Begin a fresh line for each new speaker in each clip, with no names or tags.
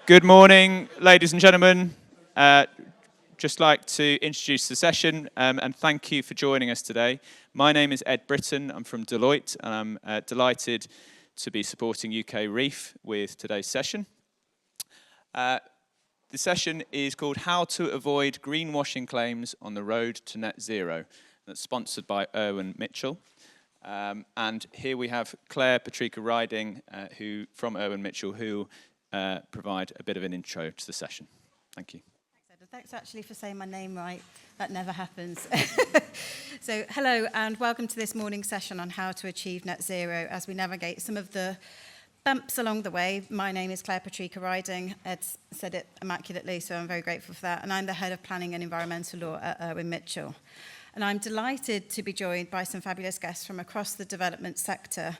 Good morning, ladies and gentlemen. Just like to introduce the session and thank you for joining us today. My name is Ed Britton. I'm from Deloitte and I'm delighted to be supporting UKREiiF with today's session. The session is called How to Avoid Greenwashing Claims on the Road to Net Zero. That's sponsored by Erwin Mitchell. And here we have Claire Patrica Riding from Erwin Mitchell who provide a bit of an intro to the session. Thank you.
Thanks, Ed. Thanks actually for saying my name right. That never happens. So hello and welcome to this morning's session on how to achieve net zero as we navigate some of the bumps along the way. My name is Claire Patrica Riding. Ed said it immaculately, so I'm very grateful for that. And I'm the Head of Planning and Environmental Law at Erwin Mitchell. And I'm delighted to be joined by some fabulous guests from across the development sector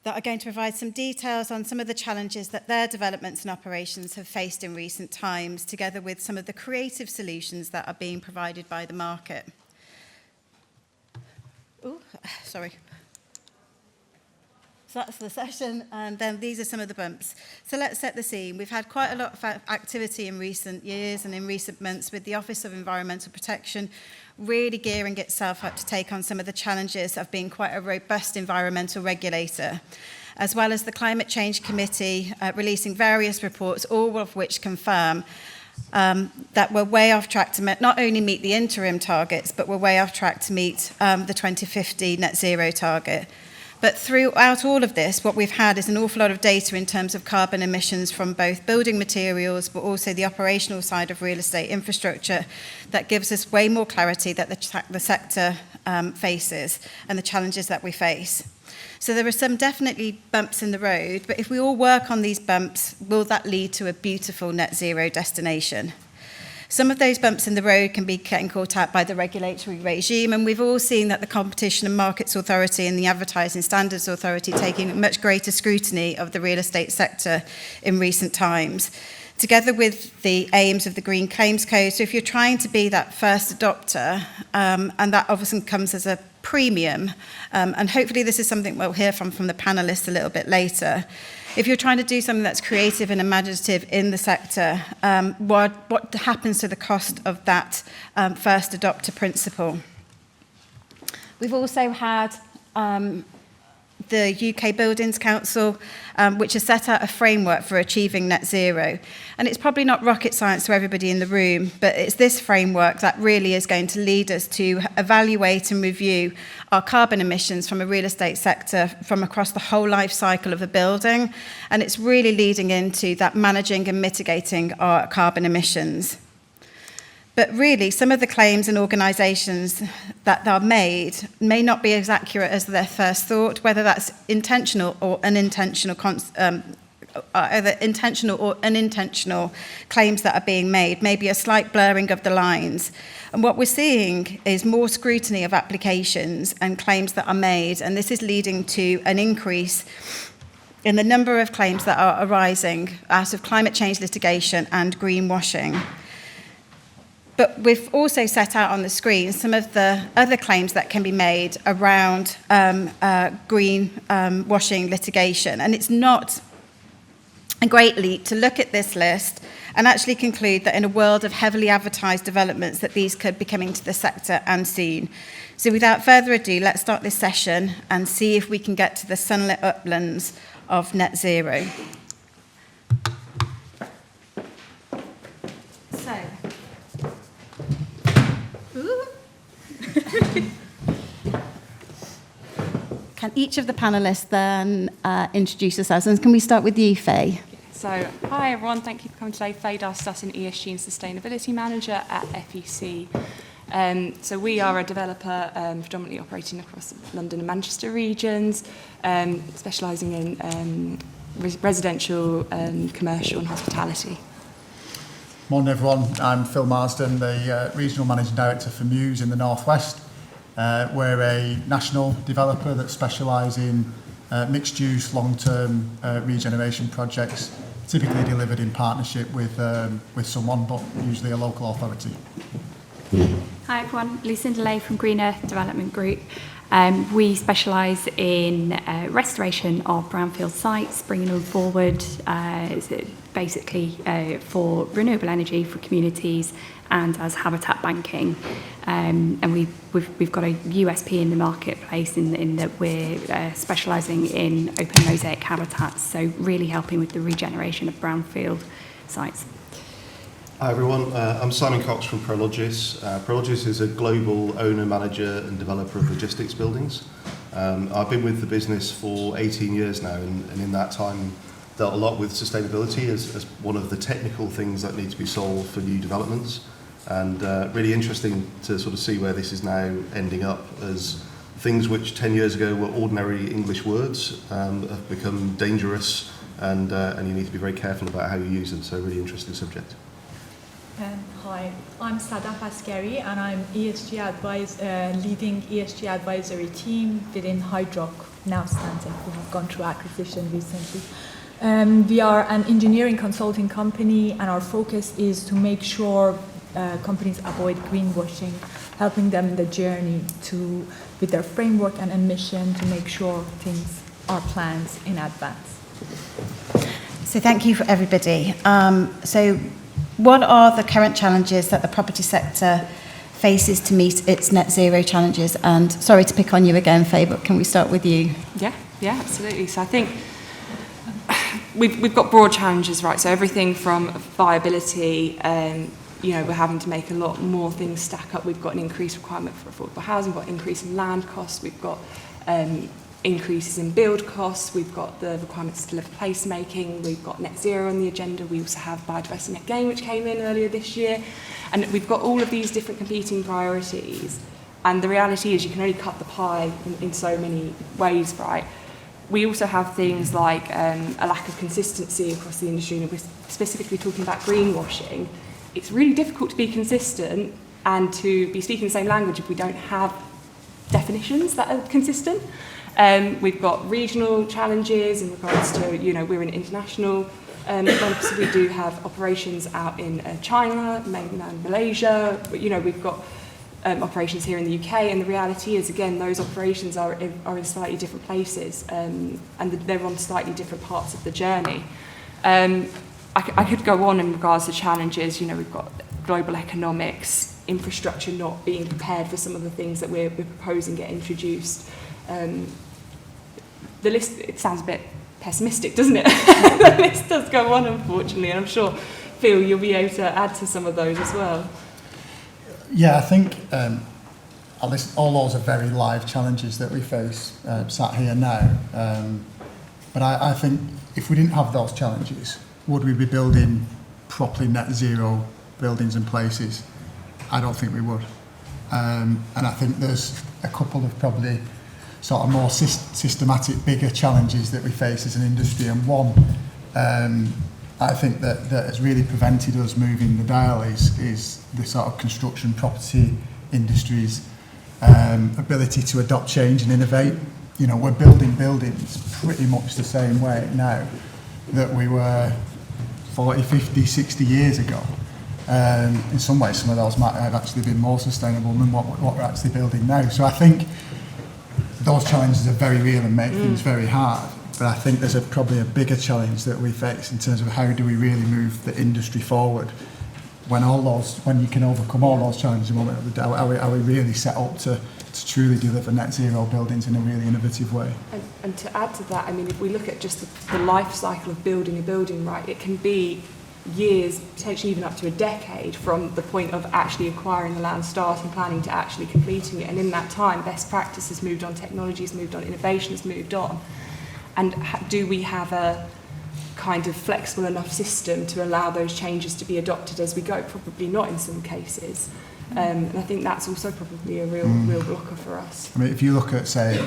that are going to provide some details on some of the challenges that their developments and operations have faced in recent times, together with some of the creative solutions that are being provided by the market. Oh, sorry. So that's the session, and then these are some of the bumps. So let's set the scene. We've had quite a lot of activity in recent years and in recent months with the Office of Environmental Protection really gearing itself up to take on some of the challenges of being quite a robust environmental regulator, as well as the Climate Change Committee releasing various reports, all of which confirm that we're way off track to not only meet the interim targets, but we're way off track to meet the 2050 net zero target. But throughout all of this, what we've had is an awful lot of data in terms of carbon emissions from both building materials, but also the operational side of real estate infrastructure that gives us way more clarity that the sector faces and the challenges that we face. So there are some definitely bumps in the road, but if we all work on these bumps, will that lead to a beautiful net zero destination? Some of those bumps in the road can be getting caught out by the regulatory regime, and we've all seen that the Competition and Markets Authority and the Advertising Standards Authority taking much greater scrutiny of the real estate sector in recent times, together with the aims of the Green Claims Code. So if you're trying to be that first adopter, and that obviously comes as a premium, and hopefully this is something we'll hear from the panelists a little bit later. If you're trying to do something that's creative and imaginative in the sector, what happens to the cost of that first adopter principle? We've also had the UK Buildings Council, which has set out a framework for achieving net zero. And it's probably not rocket science to everybody in the room, but it's this framework that really is going to lead us to evaluate and review our carbon emissions from a real estate sector from across the whole life cycle of a building. And it's really leading into that managing and mitigating our carbon emissions. But really, some of the claims and organisations that are made may not be as accurate as their first thought, whether that's intentional or unintentional, either intentional or unintentional claims that are being made, maybe a slight blurring of the lines. And what we're seeing is more scrutiny of applications and claims that are made, and this is leading to an increase in the number of claims that are arising out of climate change litigation and greenwashing. But we've also set out on the screen some of the other claims that can be made around greenwashing litigation. And it's not a great leap to look at this list and actually conclude that in a world of heavily advertised developments that these could be coming to the sector unseen. So without further ado, let's start this session and see if we can get to the sunlit uplands of net zero. Can each of the panelists then introduce yourselves? And can we start with you, Faye?
So, hi everyone, thank you for coming today. Faye Darcy-Dutton, ESG and Sustainability Manager at FEC. So we are a developer predominantly operating across the London and Manchester regions, specialising in residential, commercial and hospitality.
Morning everyone, I'm Phil Marsden, the Regional Managing Director for Muse in the North West. We're a national developer that specialises in mixed-use, long-term regeneration projects, typically delivered in partnership with someone, but usually a local authority.
Hi everyone, Lucinda Lay from UKREiiF Development Group. We specialise in restoration of brownfield sites, bringing them forward basically for renewable energy for communities and as habitat banking. And we've got a USP in the marketplace in that we're specialising in open mosaic habitats, so really helping with the regeneration of brownfield sites.
Hi everyone, I'm Simon Cox from Prologis. Prologis is a global owner, manager and developer of logistics buildings. I've been with the business for 18 years now, and in that time dealt a lot with sustainability as one of the technical things that need to be solved for new developments. And really interesting to sort of see where this is now ending up, as things which 10 years ago were ordinary English words have become dangerous, and you need to be very careful about how you use them. So really interesting subject.
Hi, I'm Sadaf Askari, and I'm leading ESG advisory team within Hydrock, now Stantec, who have gone through acquisition recently. We are an engineering consulting company, and our focus is to make sure companies avoid greenwashing, helping them in the journey with their framework and mission to make sure things are planned in advance.
So thank you for everybody. So what are the current challenges that the property sector faces to meet its net zero challenges? And sorry to pick on you again, Faye, but can we start with you?
Yeah, absolutely. So I think we've got broad challenges, right? So everything from viability, we're having to make a lot more things stack up. We've got an increased requirement for affordable housing, we've got an increase in land costs, we've got increases in build costs, we've got the requirements to deliver placemaking, we've got net zero on the agenda, we also have biodiversity net gain, which came in earlier this year, and we've got all of these different competing priorities, and the reality is you can only cut the pie in so many ways, right? We also have things like a lack of consistency across the industry, and we're specifically talking about greenwashing. It's really difficult to be consistent and to be speaking the same language if we don't have definitions that are consistent. We've got regional challenges in regards to, we're an international so we do have operations out in China, mainland Malaysia, we've got operations here in the UK, and the reality is, again, those operations are in slightly different places, and they're on slightly different parts of the journey. I could go on in regards to challenges. We've got global economics, infrastructure not being prepared for some of the things that we're proposing get introduced. The list, it sounds a bit pessimistic, doesn't it? The list does go on, unfortunately, and I'm sure, Phil, you'll be able to add to some of those as well.
Yeah, I think all those are very live challenges that we face sat here now. But I think if we didn't have those challenges, would we be building properly net zero buildings and places? I don't think we would. And I think there's a couple of probably sort of more systematic, bigger challenges that we face as an industry. And one, I think that has really prevented us moving the dial is the sort of construction property industry's ability to adopt change and innovate. We're building buildings pretty much the same way now that we were 40, 50, 60 years ago. In some ways, some of those might have actually been more sustainable than what we're actually building now. So I think those challenges are very real and make things very hard. But I think there's probably a bigger challenge that we face in terms of how do we really move the industry forward when you can overcome all those challenges in one way or the other. Are we really set up to truly deliver net zero buildings in a really innovative way?
And to add to that, if we look at just the life cycle of building a building, right, it can be years, potentially even up to a decade from the point of actually acquiring the land, starting planning to actually completing it. And in that time, best practice has moved on, technology has moved on, innovation has moved on. And do we have a kind of flexible enough system to allow those changes to be adopted as we go? Probably not in some cases. And I think that's also probably a real blocker for us.
If you look at, say,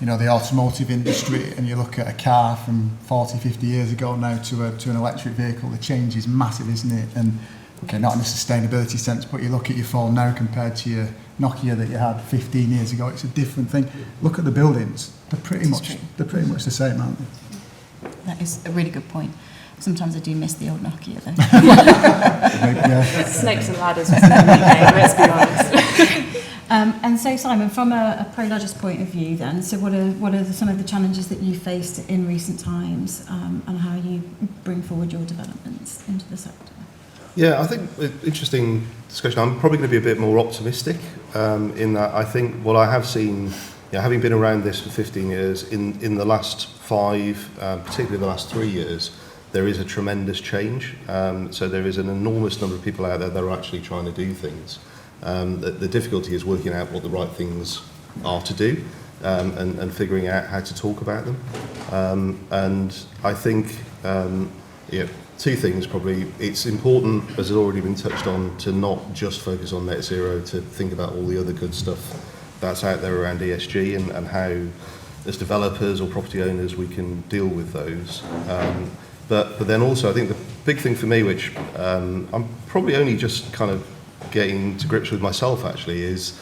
the automotive industry, and you look at a car from 40, 50 years ago now to an electric vehicle, the change is massive, isn't it? And okay, not in a sustainability sense, but you look at your phone now compared to your Nokia that you had 15 years ago, it's a different thing. Look at the buildings; they're pretty much the same, aren't they?
That is a really good point. Sometimes I do miss the old Nokia though.
Snakes and ladders was the nickname, let's be honest.
And so, Simon, from a Prologis point of view then, so what are some of the challenges that you've faced in recent times, and how you bring forward your developments into the sector?
Yeah, I think interesting discussion. I'm probably going to be a bit more optimistic in that I think what I have seen, having been around this for 15 years, in the last 5, particularly the last 3 years, there is a tremendous change. So there is an enormous number of people out there that are actually trying to do things. The difficulty is working out what the right things are to do and figuring out how to talk about them. And I think, 2 things probably. It's important, as has already been touched on, to not just focus on net zero, to think about all the other good stuff that's out there around ESG and how, as developers or property owners, we can deal with those. But then also, I think the big thing for me, which I'm probably only just kind of getting to grips with myself actually, is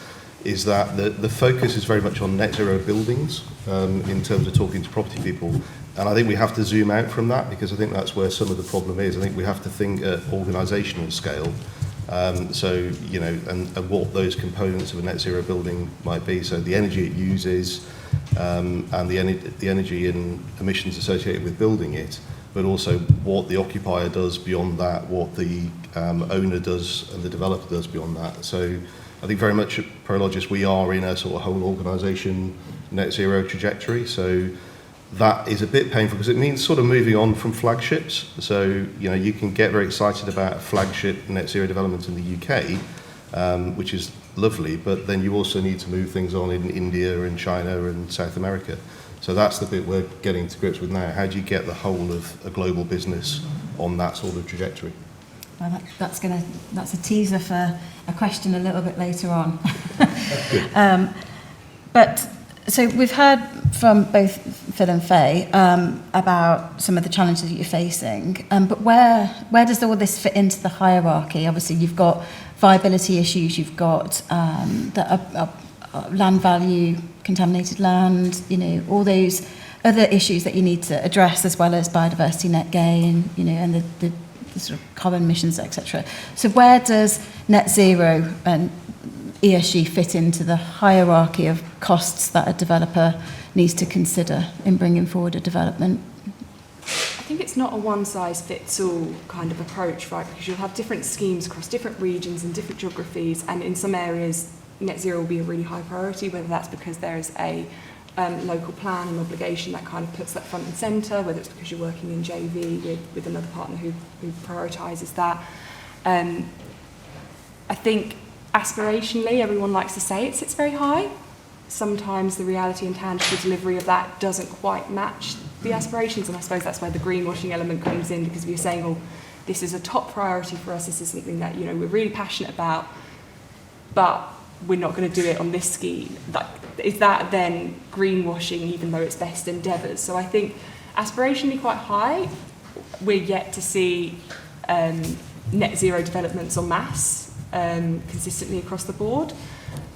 that the focus is very much on net zero buildings in terms of talking to property people. And I think we have to zoom out from that, because I think that's where some of the problem is. I think we have to think at organisational scale. So, and what those components of a net zero building might be. So the energy it uses and the energy and emissions associated with building it, but also what the occupier does beyond that, what the owner does and the developer does beyond that. So I think very much at Prologis we are in a sort of whole organisation net zero trajectory. So that is a bit painful because it means sort of moving on from flagships. So, you can get very excited about a flagship net zero development in the UK, which is lovely, but then you also need to move things on in India and China and South America. So that's the bit we're getting to grips with now. How do you get the whole of a global business on that sort of trajectory?
Well, that's a teaser for a question a little bit later on. So we've heard from both Phil and Faye about some of the challenges that you're facing, but where does all this fit into the hierarchy? Obviously, you've got viability issues, you've got land value, contaminated land, all those other issues that you need to address, as well as biodiversity net gain, and the sort of carbon emissions, etc. So where does net zero and ESG fit into the hierarchy of costs that a developer needs to consider in bringing forward a development?
I think it's not a one-size-fits-all kind of approach, right? Because you'll have different schemes across different regions and different geographies, and in some areas net zero will be a really high priority, whether that's because there is a local plan and obligation that kind of puts that front and centre, whether it's because you're working in JV with another partner who prioritises that. I think aspirationally, everyone likes to say it sits very high. Sometimes the reality and tangible delivery of that doesn't quite match the aspirations, and I suppose that's where the greenwashing element comes in, because if you're saying, oh, this is a top priority for us, this is something that we're really passionate about, but we're not going to do it on this scheme. Is that then greenwashing, even though it's best endeavours? So I think aspirationally quite high. We're yet to see net zero developments en masse consistently across the board.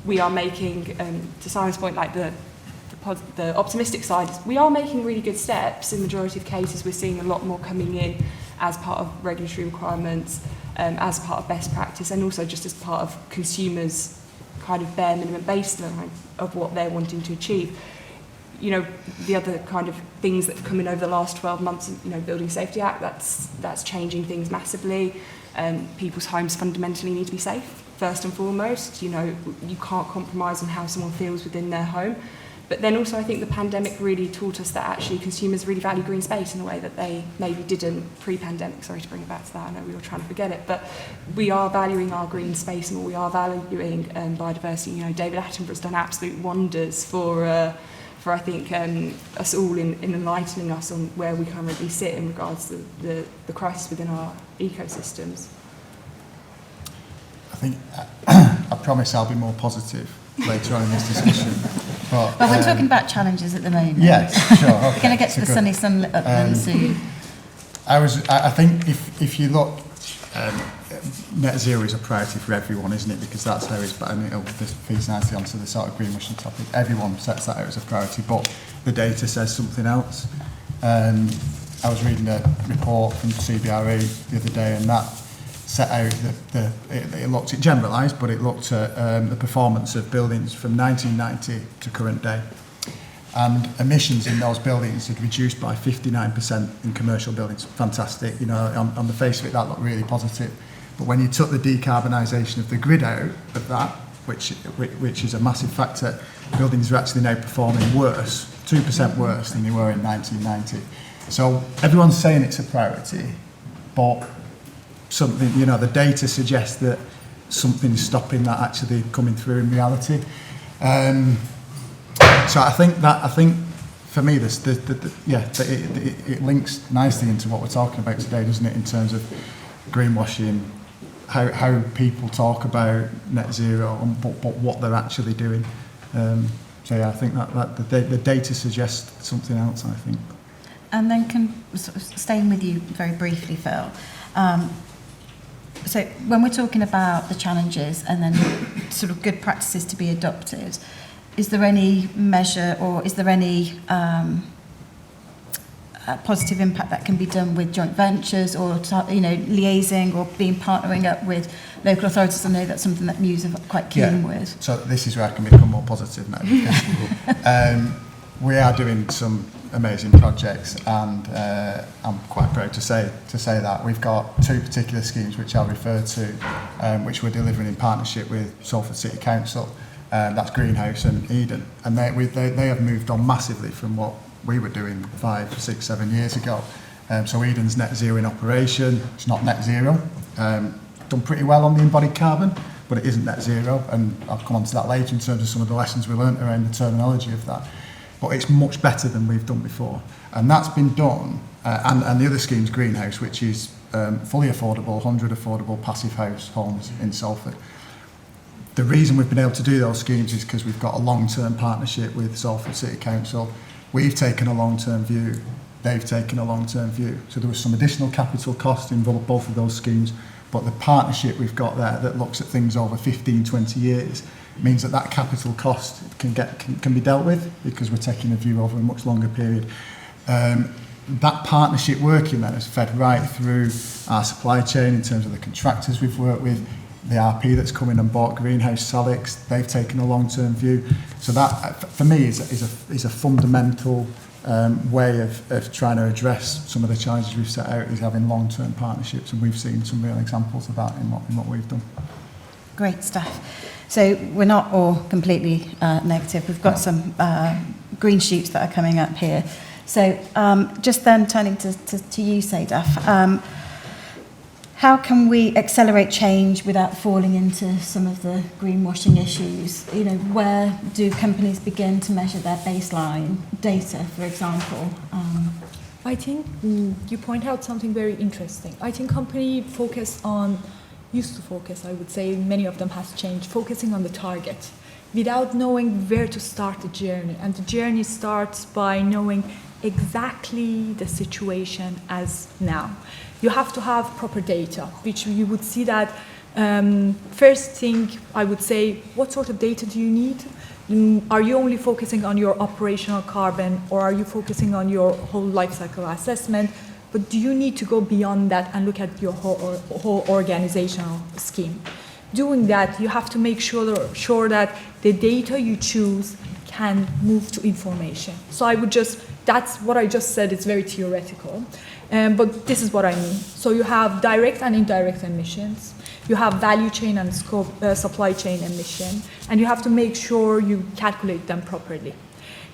We are making, to Simon's point, like the optimistic side, we are making really good steps. In the majority of cases, we're seeing a lot more coming in as part of regulatory requirements, as part of best practice, and also just as part of consumers' kind of bare minimum baseline of what they're wanting to achieve. The other kind of things that have come in over the last 12 months, Building Safety Act, that's changing things massively. People's homes fundamentally need to be safe, first and foremost. You can't compromise on how someone feels within their home. But then also I think the pandemic really taught us that actually consumers really value green space in a way that they maybe didn't pre-pandemic. Sorry to bring it back to that, I know we were trying to forget it, but we are valuing our green space more, we are valuing biodiversity. David Attenborough's done absolute wonders for I think us all in enlightening us on where we currently sit in regards to the crisis within our ecosystems.
I think, I promise I'll be more positive later on in this discussion. But
we're talking about challenges at the moment.
Yes, sure. Okay.
We're going to get to the sunny sunlit upland soon.
I think if you look, net zero is a priority for everyone, isn't it? Because that's how it's, but this feeds nicely onto the sort of greenwashing topic. Everyone sets that out as a priority, but the data says something else. I was reading a report from CBRE the other day, and that set out it looked at generalised, but it looked at the performance of buildings from 1990 to current day. And emissions in those buildings had reduced by 59% in commercial buildings. Fantastic, you know, on the face of it, that looked really positive. But when you took the decarbonisation of the grid out of that, which is a massive factor, buildings are actually now performing worse, 2% worse than they were in 1990. So everyone's saying it's a priority, but something, you know, the data suggests that something's stopping that actually coming through in reality. So I think for me, it links nicely into what we're talking about today, doesn't it? In terms of greenwashing, how people talk about net zero, but what they're actually doing. So yeah, I think that the data suggests something else, I think.
And then staying with you very briefly, Phil. So when we're talking about the challenges and then sort of good practices to be adopted, is there any measure or is there any positive impact that can be done with joint ventures or, you know, liaising or partnering up with local authorities? I know that's something that Muse are quite keen with.
So this is where I can become more positive now. We are doing some amazing projects, and I'm quite proud to say that we've got two particular schemes which I'll refer to, which we're delivering in partnership with Salford City Council. That's Greenhouse and Eden, and they have moved on massively from what we were doing 5, 6, 7 years ago. So Eden's net zero in operation. It's not net zero. Done pretty well on the embodied carbon, but it isn't net zero, and I'll come on to that later in terms of some of the lessons we learnt around the terminology of that. But it's much better than we've done before, and that's been done. And the other scheme's Greenhouse, which is fully affordable, 100 affordable passive house homes in Salford. The reason we've been able to do those schemes is because we've got a long-term partnership with Salford City Council. We've taken a long-term view, they've taken a long-term view. So there was some additional capital cost involved both of those schemes, but the partnership we've got there that looks at things over 15, 20 years means that capital cost can be dealt with because we're taking a view over a much longer period. That partnership working then has fed right through our supply chain in terms of the contractors we've worked with, the RP that's come in and bought Greenhouse, Salix, they've taken a long-term view. So that, for me, is a fundamental way of trying to address some of the challenges we've set out, is having long-term partnerships, and we've seen some real examples of that in what we've done.
Great stuff. So we're not all completely negative. We've got some green shoots that are coming up here. So just then turning to you, Sadaf, how can we accelerate change without falling into some of the greenwashing issues? You know, where do companies begin to measure their baseline data, for example?
I think you point out something very interesting. I think companies used to focus, I would say many of them has changed, focusing on the target without knowing where to start the journey. And the journey starts by knowing exactly the situation as now. You have to have proper data, which you would see that first thing I would say, what sort of data do you need? Are you only focusing on your operational carbon, or are you focusing on your whole life cycle assessment? But do you need to go beyond that and look at your whole organizational scheme? Doing that, you have to make sure that the data you choose can move to information. So that's what I just said, it's very theoretical. But this is what I mean. So you have direct and indirect emissions, you have value chain and supply chain emission, and you have to make sure you calculate them properly.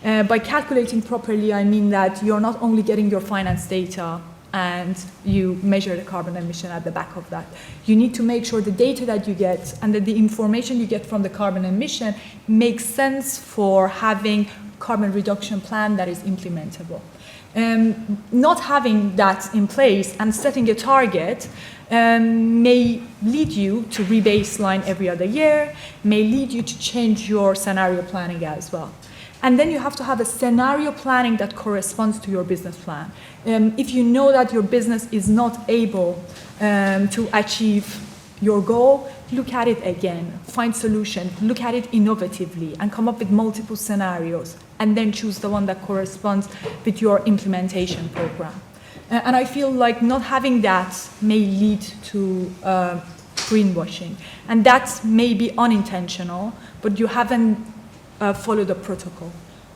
By calculating properly, I mean that you're not only getting your finance data and you measure the carbon emission at the back of that. You need to make sure the data that you get and that the information you get from the carbon emission makes sense for having carbon reduction plan that is implementable. Not having that in place and setting a target may lead you to rebaseline every other year, may lead you to change your scenario planning as well. And then you have to have a scenario planning that corresponds to your business plan. If you know that your business is not able to achieve your goal, look at it again, find solution, look at it innovatively, and come up with multiple scenarios, and then choose the one that corresponds with your implementation program. And I feel like not having that may lead to greenwashing. And that may be unintentional, but you haven't followed a protocol.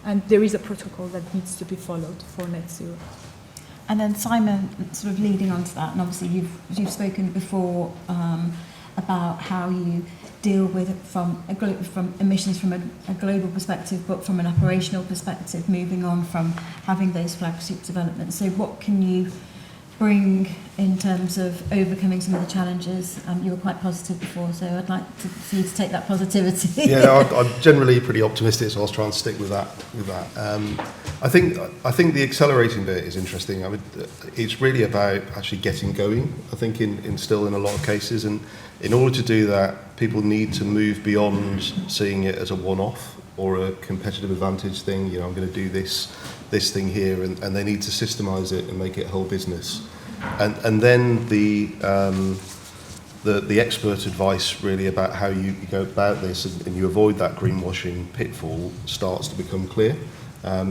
And there is a protocol that needs to be followed for net zero.
And then Simon, sort of leading on to that, and obviously you've spoken before about how you deal with it from emissions from a global perspective, but from an operational perspective, moving on from having those flagship developments. So what can you bring in terms of overcoming some of the challenges? You were quite positive before, so I'd like for you to take that positivity.
Yeah, no, I'm generally pretty optimistic, so I'll try and stick with that. I think the accelerating bit is interesting. I mean, it's really about actually getting going, I think, in still in a lot of cases. And in order to do that, people need to move beyond seeing it as a one-off or a competitive advantage thing. You know, I'm going to do this thing here, and they need to systemize it and make it a whole business. And then the expert advice really about how you go about this and you avoid that greenwashing pitfall starts to become clear.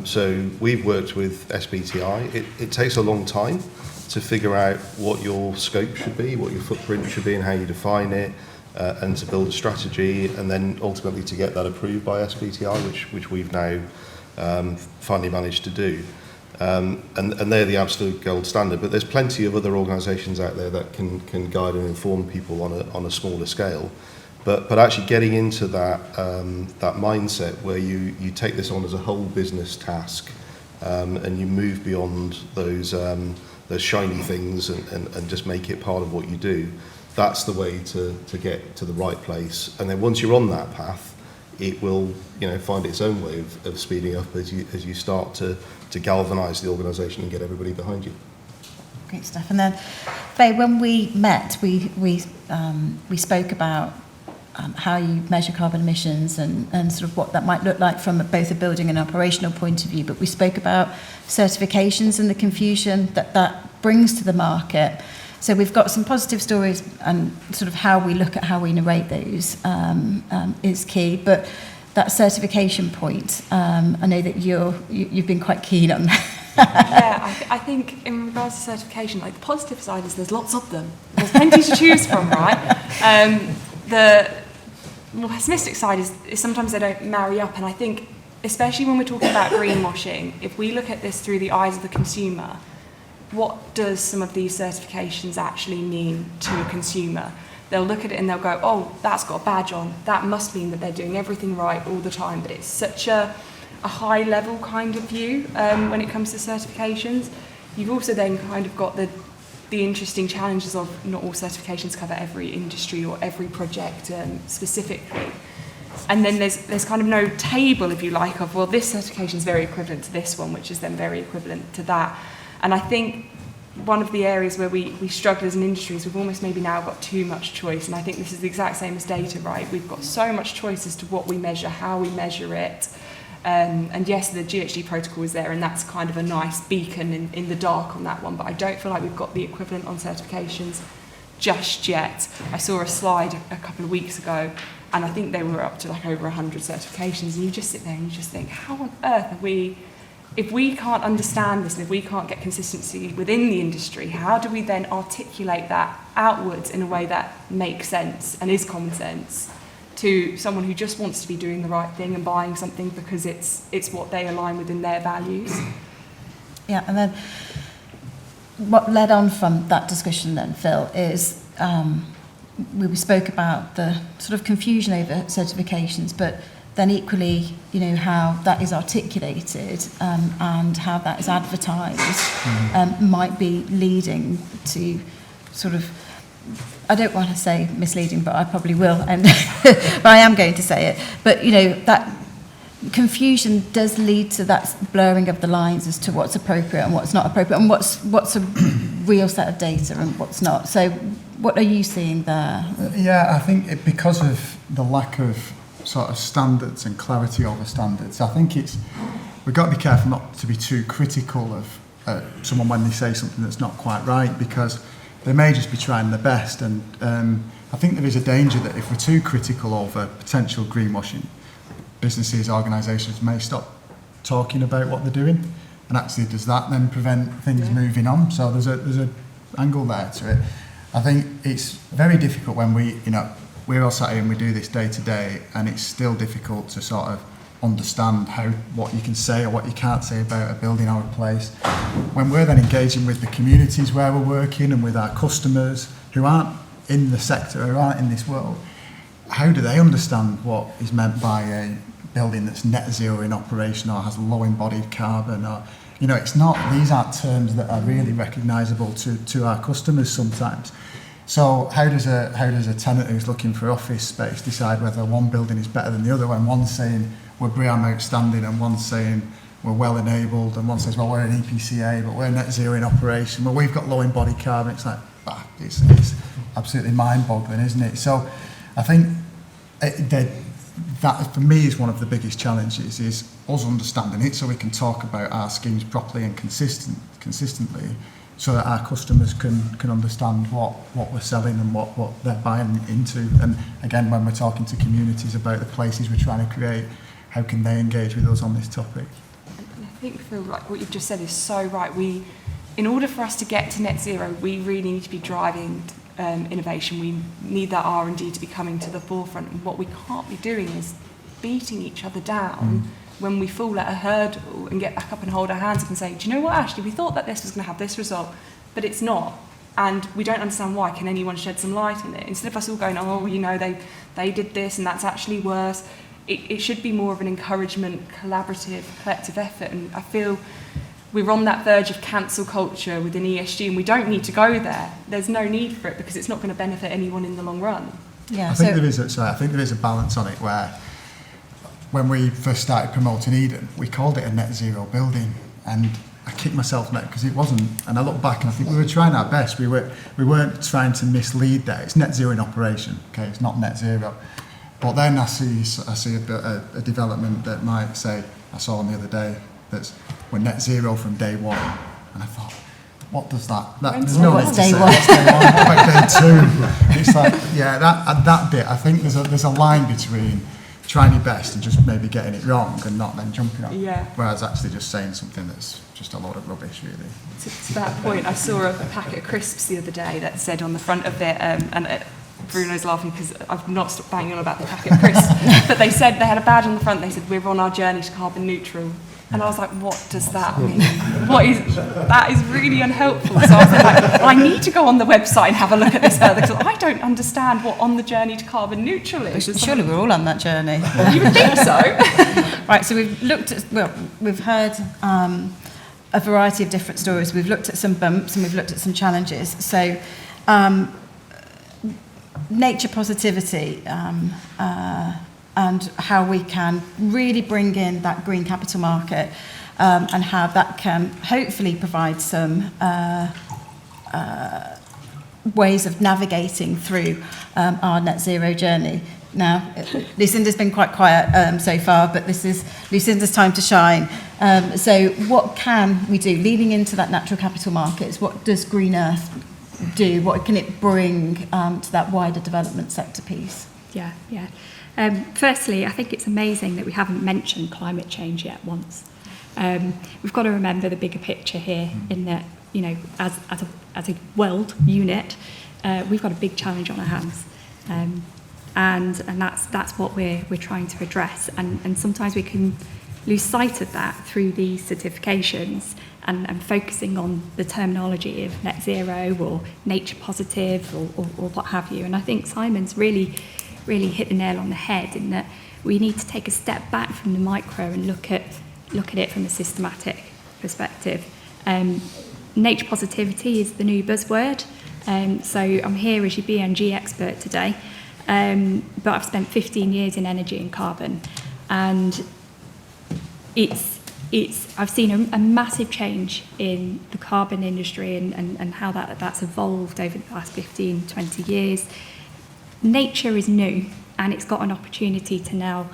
So we've worked with SBTI. It takes a long time to figure out what your scope should be, what your footprint should be, and how you define it, and to build a strategy, and then ultimately to get that approved by SBTI, which we've now finally managed to do. And they're the absolute gold standard. But there's plenty of other organisations out there that can guide and inform people on a smaller scale. But actually getting into that mindset where you take this on as a whole business task, and you move beyond those shiny things and just make it part of what you do, that's the way to get to the right place. And then once you're on that path, it will, find its own way of speeding up as you start to galvanise the organisation and get everybody behind you.
Great stuff. And then, Faye, when we met, we spoke about how you measure carbon emissions and sort of what that might look like from both a building and operational point of view. But we spoke about certifications and the confusion that brings to the market. So we've got some positive stories, and sort of how we look at how we narrate those is key. But that certification point, I know that you've been quite keen on that.
Yeah, I think in regards to certification, like the positive side is there's lots of them. There's plenty to choose from, right? The more pessimistic side is sometimes they don't marry up, and I think especially when we're talking about greenwashing, if we look at this through the eyes of the consumer, what does some of these certifications actually mean to a consumer? They'll look at it and they'll go, oh, that's got a badge on. That must mean that they're doing everything right all the time. But it's such a high level kind of view when it comes to certifications. You've also then kind of got the interesting challenges of not all certifications cover every industry or every project specifically. And then there's kind of no table, if you like, of, well, this certification is very equivalent to this one, which is then very equivalent to that. And I think one of the areas where we struggle as an industry is we've almost maybe now got too much choice. And I think this is the exact same as data, right? We've got so much choice as to what we measure, how we measure it. And yes, the GHG protocol is there, and that's kind of a nice beacon in the dark on that one. But I don't feel like we've got the equivalent on certifications just yet. I saw a slide a couple of weeks ago, and I think they were up to like over 100 certifications. And you just sit there and you just think, how on earth are we... If we can't understand this and if we can't get consistency within the industry, how do we then articulate that outwards in a way that makes sense and is common sense to someone who just wants to be doing the right thing and buying something because it's what they align with in their values?
Yeah, and then what led on from that discussion then, Phil, is we spoke about the sort of confusion over certifications, but then equally, how that is articulated and how that is advertised might be leading to sort of, I don't want to say misleading, but I probably will, and but I am going to say it. But, that confusion does lead to that blurring of the lines as to what's appropriate and what's not appropriate, and what's a real set of data and what's not. So what are you seeing there?
Yeah, I think because of the lack of sort of standards and clarity over standards, I think we've got to be careful not to be too critical of someone when they say something that's not quite right, because they may just be trying their best. And I think there is a danger that if we're too critical over potential greenwashing, businesses, organisations may stop talking about what they're doing. And actually, does that then prevent things moving on? So there's a angle there to it. I think it's very difficult when we're all sat here and we do this day to day, and it's still difficult to sort of understand what you can say or what you can't say about a building or a place. When we're then engaging with the communities where we're working and with our customers who aren't in the sector, who aren't in this world, how do they understand what is meant by a building that's net zero in operation or has low embodied carbon? Or, these aren't terms that are really recognisable to our customers sometimes. So how does a tenant who's looking for office space decide whether one building is better than the other when one's saying we're BREEAM outstanding and one's saying we're well enabled, and one says, well, we're an EPCA, but we're net zero in operation. Well, we've got low embodied carbon. It's like, it's absolutely mind-boggling, isn't it? So I think that for me is one of the biggest challenges, is us understanding it so we can talk about our schemes properly and consistently, so that our customers can understand what we're selling and what they're buying into. And again, when we're talking to communities about the places we're trying to create, how can they engage with us on this topic?
And I think, Phil, like what you've just said is so right. In order for us to get to net zero, we really need to be driving innovation. We need that R&D to be coming to the forefront. And what we can't be doing is beating each other down when we fall at a hurdle and get back up and hold our hands up and say, do you know what, actually, we thought that this was going to have this result, but it's not. And we don't understand why. Can anyone shed some light on it? Instead of us all going, they did this and that's actually worse, it should be more of an encouragement, collaborative, collective effort. And I feel we're on that verge of cancel culture within ESG, and we don't need to go there. There's no need for it because it's not going to benefit anyone in the long run.
Yeah, I think there is a balance on it where when we first started promoting Eden, we called it a net zero building, and I kicked myself in it because it wasn't. And I look back and I think we were trying our best. We weren't trying to mislead there. It's net zero in operation. Okay, it's not net zero. But then I see a development that might say, I saw on the other day, that's we're net zero from day one, and I thought, what does that? There's no need to say what's day one. What about day two? It's like, that bit. I think there's a line between trying your best and just maybe getting it wrong and not then jumping on.
Yeah.
Whereas actually just saying something that's just a load of rubbish, really.
To that point, I saw a packet of crisps the other day that said on the front of it, Bruno's laughing because I've not stopped banging on about the packet of crisps, but they said they had a badge on the front. They said we're on our journey to carbon neutral, and I was like, what does that mean? That is really unhelpful. So I was like, I need to go on the website and have a look at this further because I don't understand what on the journey to carbon neutral is.
Surely we're all on that journey.
You would think so.
Right. So we've heard a variety of different stories. We've looked at some bumps and we've looked at some challenges. So. Nature positivity and how we can really bring in that green capital market and how that can hopefully provide some ways of navigating through our net zero journey. Now, Lucinda's been quite quiet so far, but this is Lucinda's time to shine. So what can we do? Leading into that natural capital markets, what does UKREiiF do? What can it bring to that wider development sector piece?
Yeah. Firstly, I think it's amazing that we haven't mentioned climate change yet once. We've got to remember the bigger picture here in that, as a world unit, we've got a big challenge on our hands. And that's what we're trying to address. And sometimes we can lose sight of that through these certifications and focusing on the terminology of net zero or nature positive or what have you. And I think Simon's really hit the nail on the head in that we need to take a step back from the micro and look at it from a systematic perspective. Nature positivity is the new buzzword. So I'm here as your BNG expert today, but I've spent 15 years in energy and carbon, and I've seen a massive change in the carbon industry and how that's evolved over the past 15, 20 years. Nature is new, and it's got an opportunity to now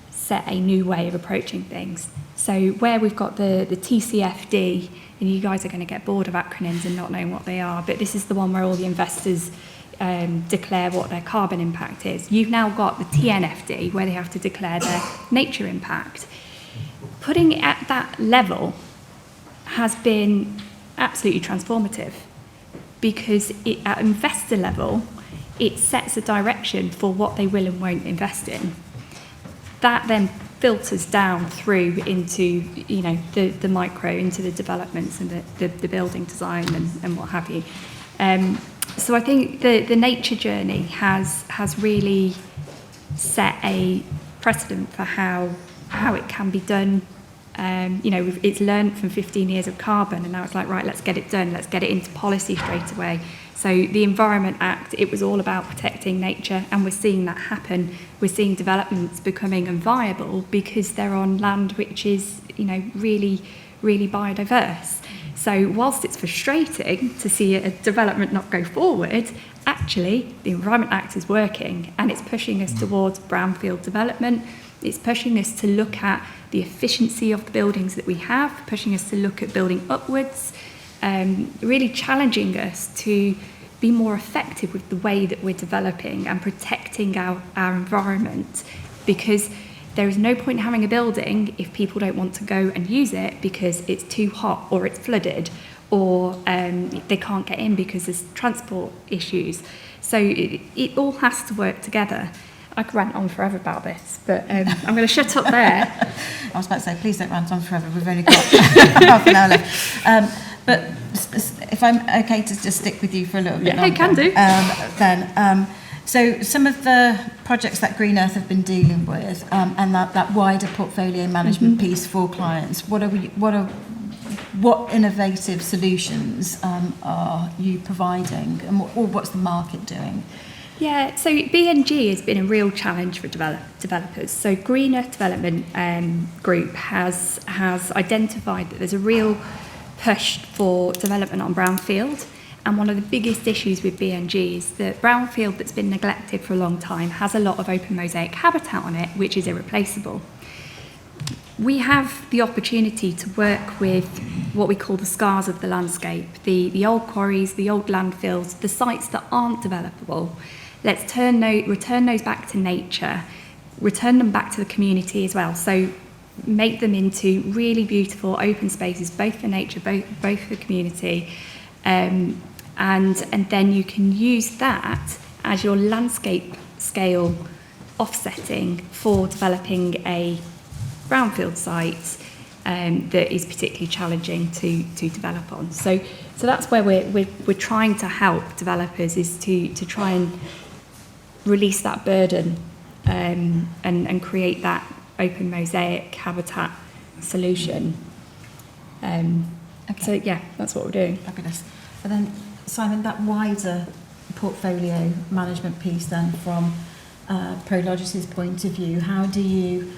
set a new way of approaching things. So where we've got the TCFD, and you guys are going to get bored of acronyms and not knowing what they are, but this is the one where all the investors declare what their carbon impact is. You've now got the TNFD, where they have to declare their nature impact. Putting it at that level has been absolutely transformative, because at investor level, it sets a direction for what they will and won't invest in. That then filters down through into, the micro, into the developments and the building design and what have you. So I think the nature journey has really set a precedent for how it can be done. It's learned from 15 years of carbon, and now it's like, right, let's get it done, let's get it into policy straight away. So the Environment Act, it was all about protecting nature, and we're seeing that happen. We're seeing developments becoming unviable because they're on land which is, really, really biodiverse. So whilst it's frustrating to see a development not go forward, actually the Environment Act is working, and it's pushing us towards brownfield development. It's pushing us to look at the efficiency of the buildings that we have, pushing us to look at building upwards, really challenging us to be more effective with the way that we're developing and protecting our environment, because there is no point in having a building if people don't want to go and use it because it's too hot or it's flooded or they can't get in because there's transport issues. So it all has to work together. I could rant on forever about this, but I'm going to shut up there.
I was about to say, please don't rant on forever. We've only got half an hour left. But if I'm okay to just stick with you for a little bit longer.
Yeah, can do.
So some of the projects that UKREiiF have been dealing with, and that wider portfolio management piece for clients, what innovative solutions are you providing, and what's the market doing?
Yeah, so BNG has been a real challenge for developers. So UKREiiF Development Group has identified that there's a real push for development on brownfield, and one of the biggest issues with BNG is that brownfield that's been neglected for a long time has a lot of open mosaic habitat on it, which is irreplaceable. We have the opportunity to work with what we call the scars of the landscape, the old quarries, the old landfills, the sites that aren't developable. Let's return those back to nature, return them back to the community as well. So make them into really beautiful open spaces, both for nature, both for community. And then you can use that as your landscape scale offsetting for developing a brownfield site that is particularly challenging to develop on. So that's where we're trying to help developers, is to try and release that burden and create that open mosaic habitat solution. So yeah, that's what we're doing.
Fabulous. And then Simon, that wider portfolio management piece then from Prologis' point of view, how do you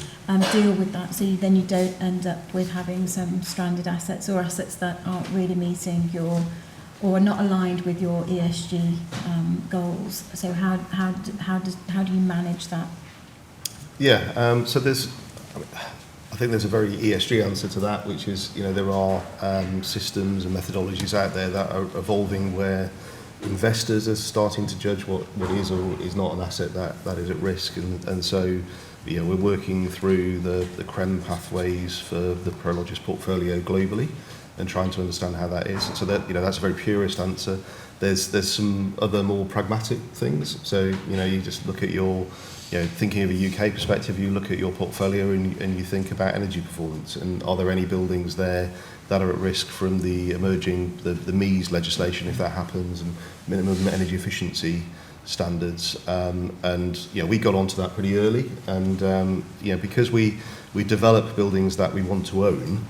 deal with that so you don't end up with having some stranded assets or assets that aren't really meeting your or are not aligned with your ESG goals? So how do you manage that?
Yeah, so I think there's a very ESG answer to that, which is, there are systems and methodologies out there that are evolving where investors are starting to judge what is or is not an asset that is at risk, and so we're working through the CREM pathways for the Prologis portfolio globally and trying to understand how that is. So that that's a very purist answer. There's some other more pragmatic things. So you just look at your thinking of a UK perspective, you look at your portfolio and you think about energy performance, and are there any buildings there that are at risk from the emerging the MEES legislation, if that happens, and minimum energy efficiency standards, and we got onto that pretty early, and because we develop buildings that we want to own,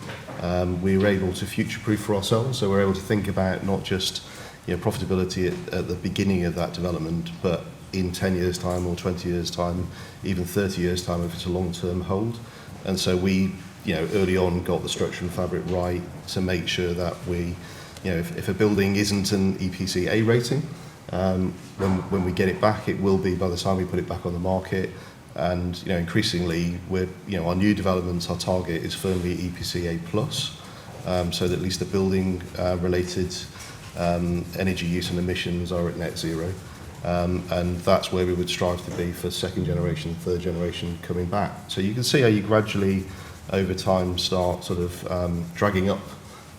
we were able to future-proof for ourselves. So we're able to think about not just profitability at the beginning of that development, but in 10 years' time or 20 years' time, even 30 years' time if it's a long-term hold. And so we early on got the structure and fabric right to make sure that we, if a building isn't an EPC A rating, when we get it back, it will be by the time we put it back on the market. And increasingly, our new developments, our target is firmly EPC A plus, so that at least the building related energy use and emissions are at net zero. And that's where we would strive to be for second generation, third generation coming back. So you can see how you gradually, over time, start sort of dragging up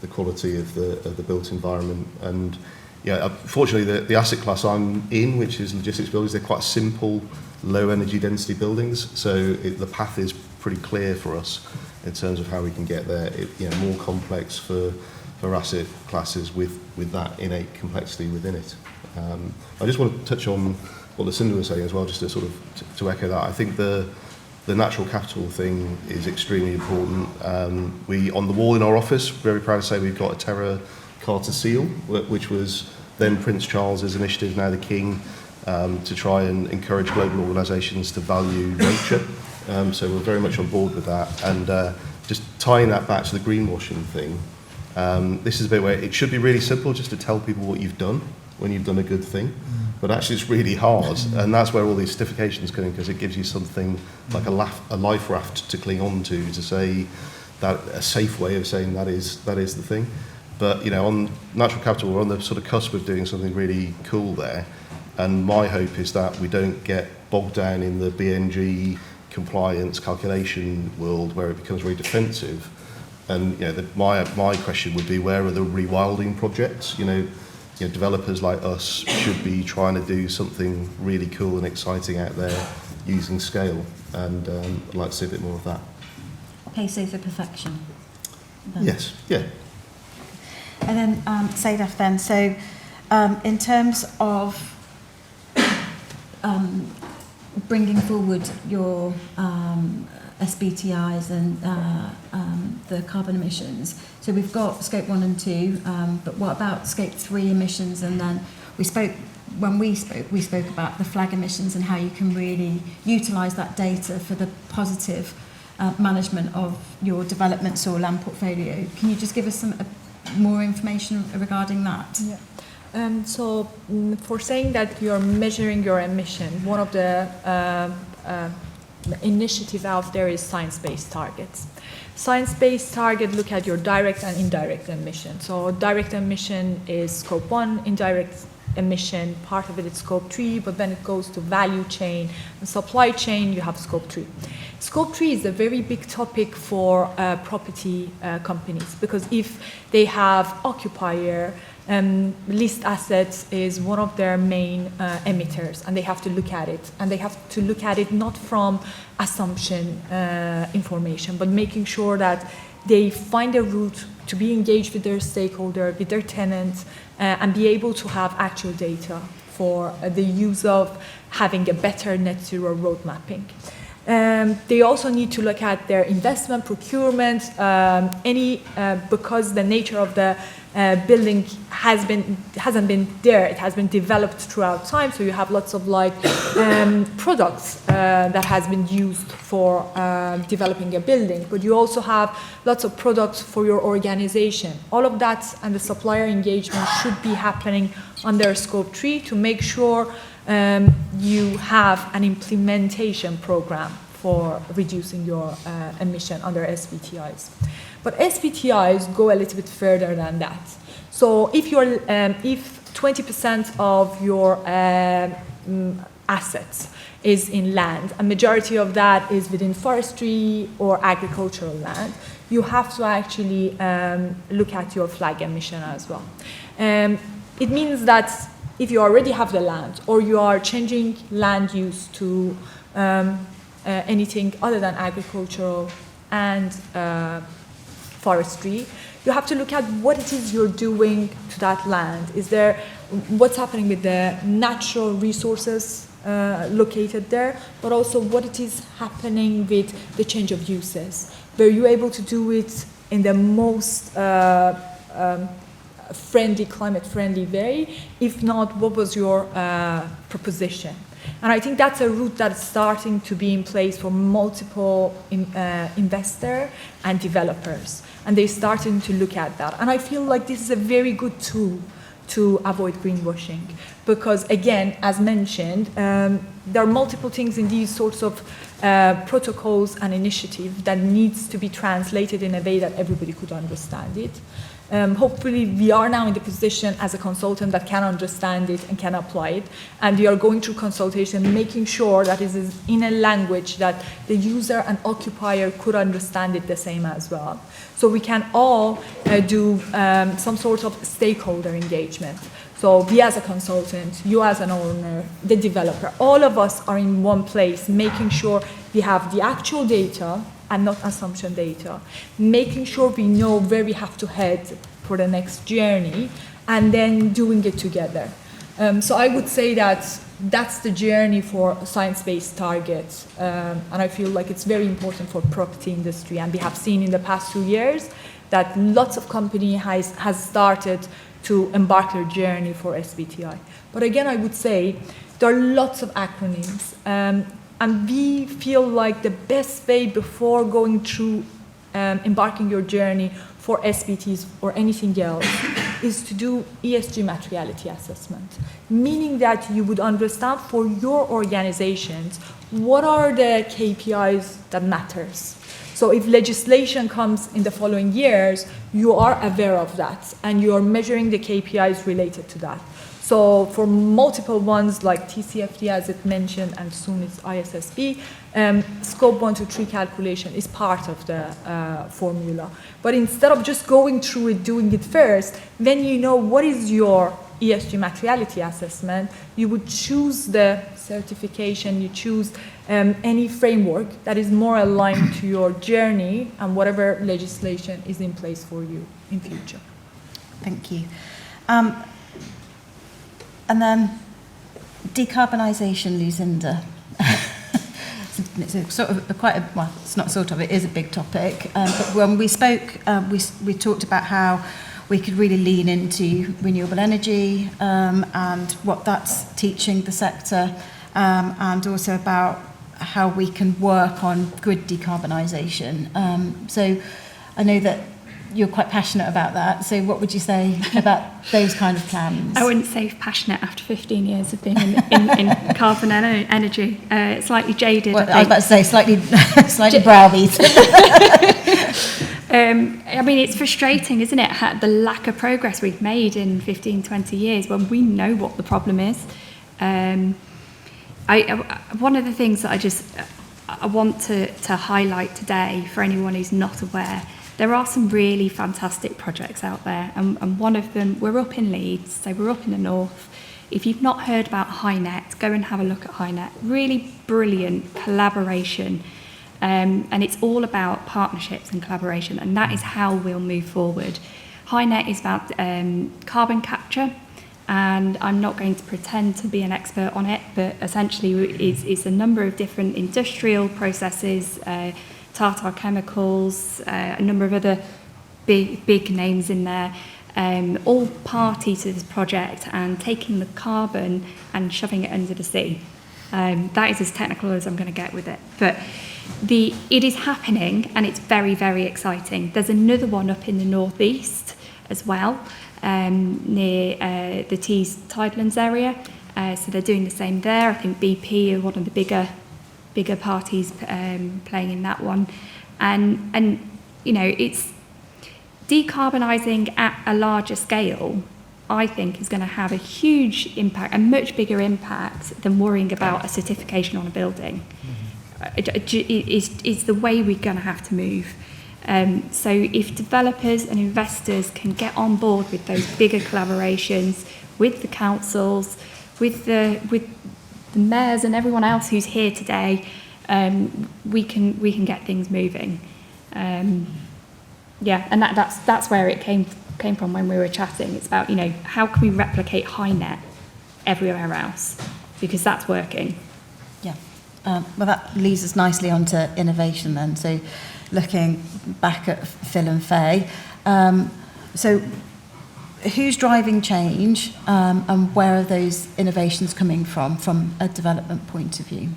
the quality of the built environment. And yeah, fortunately the asset class I'm in, which is logistics buildings, they're quite simple, low energy density buildings, so the path is pretty clear for us in terms of how we can get there. More complex for asset classes with that innate complexity within it. I just want to touch on what Lucinda was saying as well, just to sort of to echo that. I think the natural capital thing is extremely important. We, on the wall in our office, very proud to say we've got a Terra Carta seal, which was then Prince Charles's initiative, now the King, to try and encourage global organisations to value nature. So we're very much on board with that. And just tying that back to the greenwashing thing, this is a bit where it should be really simple just to tell people what you've done when you've done a good thing. But actually it's really hard, and that's where all these certifications come in, because it gives you something like a life raft to cling on to say that a safe way of saying that is the thing. But on natural capital, we're on the sort of cusp of doing something really cool there, and my hope is that we don't get bogged down in the BNG compliance calculation world where it becomes very defensive. And my question would be, where are the rewilding projects? Developers like us should be trying to do something really cool and exciting out there using scale, and I'd like to see a bit more of that.
Pace over perfection.
Yes, yeah.
And then Sadaf then, so in terms of bringing forward your SBTIs and the carbon emissions. So we've got scope 1 and 2, but what about scope 3 emissions? And then we spoke about the flag emissions and how you can really utilise that data for the positive management of your development soil land portfolio. Can you just give us some more information regarding that?
Yeah. So for saying that you're measuring your emission, one of the initiative out there is science-based targets. Science-based target look at your direct and indirect emission. So direct emission is scope 1, indirect emission, part of it is scope 3, but then it goes to value chain and supply chain, you have scope 3. Scope 3 is a very big topic for property companies, because if they have occupier, leased assets is one of their main emitters, and they have to look at it. And they have to look at it not from assumption information, but making sure that they find a route to be engaged with their stakeholder, with their tenants, and be able to have actual data for the use of having a better net zero road mapping. They also need to look at their investment, procurement, because the nature of the building hasn't been there. It has been developed throughout time. So you have lots of products that has been used for developing a building. But you also have lots of products for your organization. All of that and the supplier engagement should be happening under scope 3 to make sure you have an implementation program for reducing your emission under SBTIs. But SBTIs go a little bit further than that. So if 20% of your assets is in land, a majority of that is within forestry or agricultural land, you have to actually look at your flag emission as well. It means that if you already have the land, or you are changing land use to anything other than agricultural and forestry, you have to look at what it is you're doing to that land. Is there, what's happening with the natural resources located there, but also what it is happening with the change of uses. Were you able to do it in the most climate-friendly way? If not, what was your proposition? And I think that's a route that's starting to be in place for multiple investors and developers. And they're starting to look at that. And I feel like this is a very good tool to avoid greenwashing. because again, as mentioned, there are multiple things in these sorts of protocols and initiatives that needs to be translated in a way that everybody could understand it. Hopefully we are now in the position as a consultant that can understand it and can apply it, and we are going through consultation, making sure that it is in a language that the user and occupier could understand it the same as well. So we can all do some sort of stakeholder engagement. So we as a consultant, you as an owner, the developer, all of us are in one place, making sure we have the actual data and not assumption data, making sure we know where we have to head for the next journey, and then doing it together. So I would say that that's the journey for science-based targets, and I feel like it's very important for property industry, and we have seen in the past 2 years that lots of company has started to embark their journey for SBTI. But again, I would say there are lots of acronyms, and we feel like the best way before going through embarking your journey for SBTs or anything else is to do ESG materiality assessment, meaning that you would understand for your organizations what are the KPIs that matters. So if legislation comes in the following years, you are aware of that and you are measuring the KPIs related to that. So for multiple ones like TCFD, as it mentioned, and soon it's ISSB, scope 1 to 3 calculation is part of the formula. But instead of just going through it, doing it first, when you know what is your ESG materiality assessment, you would choose the certification, you choose any framework that is more aligned to your journey and whatever legislation is in place for you in future.
Thank you. And then decarbonisation, Lucinda. It's a sort of well, it's not sort of, it is a big topic. But when we spoke, we talked about how we could really lean into renewable energy and what that's teaching the sector, and also about how we can work on grid decarbonisation. So I know that you're quite passionate about that. So what would you say about those kind of plans?
I wouldn't say passionate after 15 years of being in carbon energy. Slightly jaded,
Well,
I
was about to say slightly browbeaten.
I mean, it's frustrating, isn't it, the lack of progress we've made in 15, 20 years when we know what the problem is. One of the things that I want to highlight today for anyone who's not aware, there are some really fantastic projects out there, and one of them, we're up in Leeds, so we're up in the north. If you've not heard about HyNet, go and have a look at HyNet. Really brilliant collaboration, and it's all about partnerships and collaboration, and that is how we'll move forward. HyNet is about carbon capture, and I'm not going to pretend to be an expert on it, but essentially it's a number of different industrial processes, Tata Chemicals, a number of other big names in there, all party to this project and taking the carbon and shoving it under the sea. That is as technical as I'm going to get with it. But it is happening and it's very, very exciting. There's another one up in the northeast as well, near the Tees Tidelands area. So they're doing the same there. I think BP are one of the bigger parties playing in that one, and you know, it's decarbonising at a larger scale. I think is going to have a huge impact, a much bigger impact than worrying about a certification on a building. It's the way we're going to have to move. So if developers and investors can get on board with those bigger collaborations with the councils, with the mayors and everyone else who's here today, we can get things moving. Yeah, and that's where it came from when we were chatting. It's about, you know, how can we replicate HyNet everywhere else, because that's working.
Yeah. Well, that leads us nicely onto innovation then. So looking back at Phil and Faye, so who's driving change, and where are those innovations coming from a development point of view?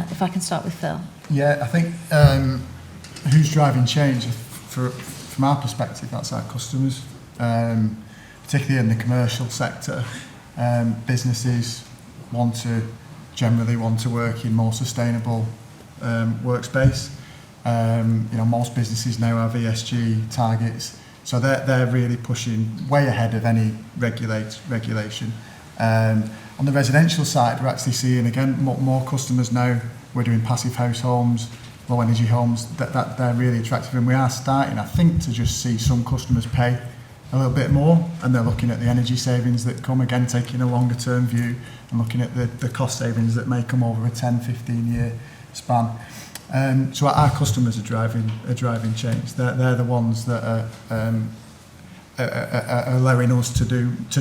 If I can start with Phil.
Yeah, I think who's driving change, from our perspective, that's our customers, particularly in the commercial sector. businesses generally want to work in more sustainable workspace. Most businesses now have ESG targets, so they're really pushing way ahead of any regulation. On the residential side, we're actually seeing, again, more customers now. We're doing passive house homes, low energy homes, that they're really attractive, and we are starting, I think, to just see some customers pay a little bit more, and they're looking at the energy savings that come, again, taking a longer term view and looking at the cost savings that may come over a 10-15 year span. So our customers are driving change. They're the ones that are allowing us to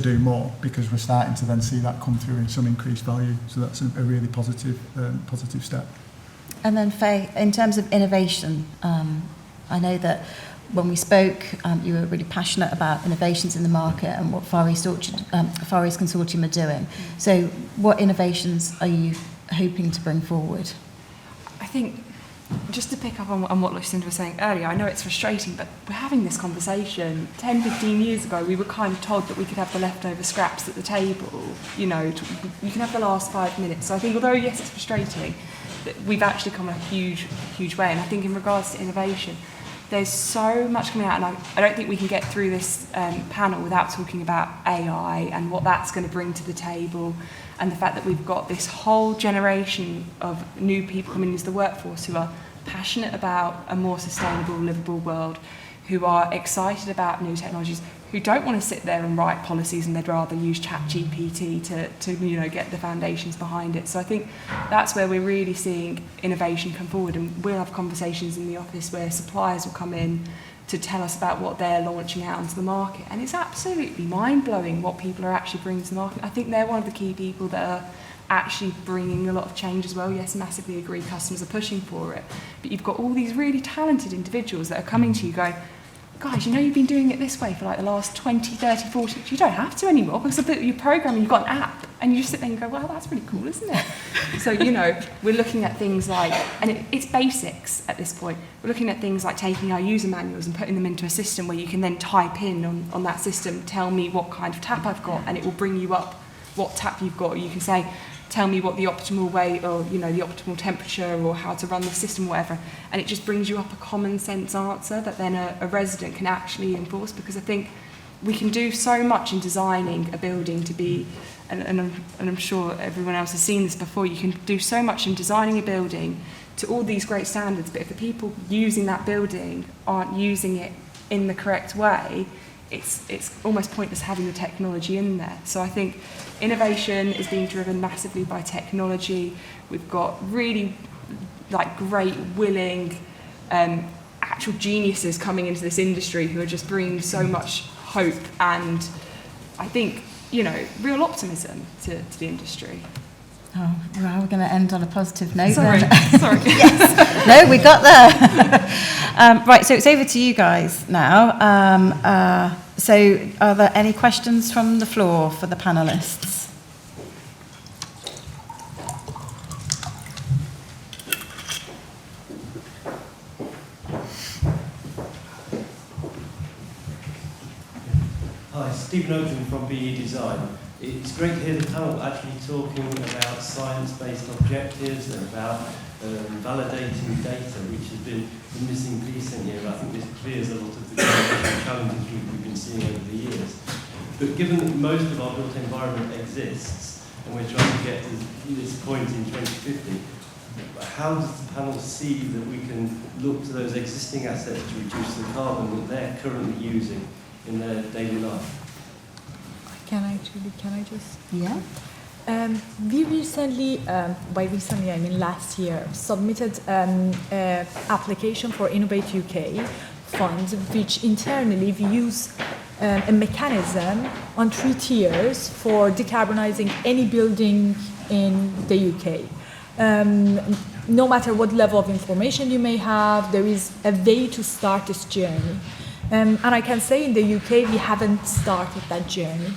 do more, because we're starting to then see that come through in some increased value. So that's a really positive step.
And then Faye, in terms of innovation, I know that when we spoke, you were really passionate about innovations in the market and what Far East Consortium are doing. So what innovations are you hoping to bring forward?
I think, just to pick up on what Lucinda was saying earlier, I know it's frustrating, but we're having this conversation. 10, 15 years ago, we were kind of told that we could have the leftover scraps at the table. You can have the last 5 minutes. So I think, although, yes, it's frustrating, that we've actually come a huge, huge way. And I think in regards to innovation, there's so much coming out, and I don't think we can get through this panel without talking about AI and what that's going to bring to the table, and the fact that we've got this whole generation of new people coming into the workforce who are passionate about a more sustainable, livable world, who are excited about new technologies, who don't want to sit there and write policies, and they'd rather use ChatGPT to get the foundations behind it. So I think that's where we're really seeing innovation come forward, and we'll have conversations in the office where suppliers will come in to tell us about what they're launching out into the market, and it's absolutely mind-blowing what people are actually bringing to the market. I think they're one of the key people that are actually bringing a lot of change as well. Yes, massively agree, customers are pushing for it, but you've got all these really talented individuals that are coming to you going, guys, you've been doing it this way for like the last 20, 30, 40, you don't have to anymore, because you're programming, you've got an app, and you just sit there and go, well, that's really cool, isn't it? So, we're looking at things like, and it's basics at this point, we're looking at things like taking our user manuals and putting them into a system where you can then type in on that system, tell me what kind of tap I've got, and it will bring you up what tap you've got, or you can say, tell me what the optimal way, or the optimal temperature, or how to run the system, or whatever, and it just brings you up a common sense answer that then a resident can actually enforce. Because I think we can do so much in designing a building to be, and I'm sure everyone else has seen this before, you can do so much in designing a building to all these great standards, but if the people using that building aren't using it in the correct way, it's almost pointless having the technology in there. So I think innovation is being driven massively by technology. We've got really great, willing, actual geniuses coming into this industry who are just bringing so much hope and, I think, real optimism to the industry.
Oh, well, we're going to end on a positive note.
Sorry.
Yes. No, we got there. Right, so it's over to you guys now. So are there any questions from the floor for the panellists?
Hi, Stephen Oakley from BE Design. It's great to hear the panel actually talking about science-based objectives and about validating data, which has been the missing piece in here. I think this clears a lot of the challenges we've been seeing over the years. But given that most of our built environment exists, and we're trying to get to this point in 2050, how does the panel see that we can look to those existing assets to reduce the carbon that they're currently using in their daily life?
Can I just?
Yeah.
We recently, by recently I mean last year, submitted an application for Innovate UK fund, which internally we use a mechanism on 3 tiers for decarbonizing any building in the UK. No matter what level of information you may have, there is a way to start this journey. And I can say in the UK, we haven't started that journey.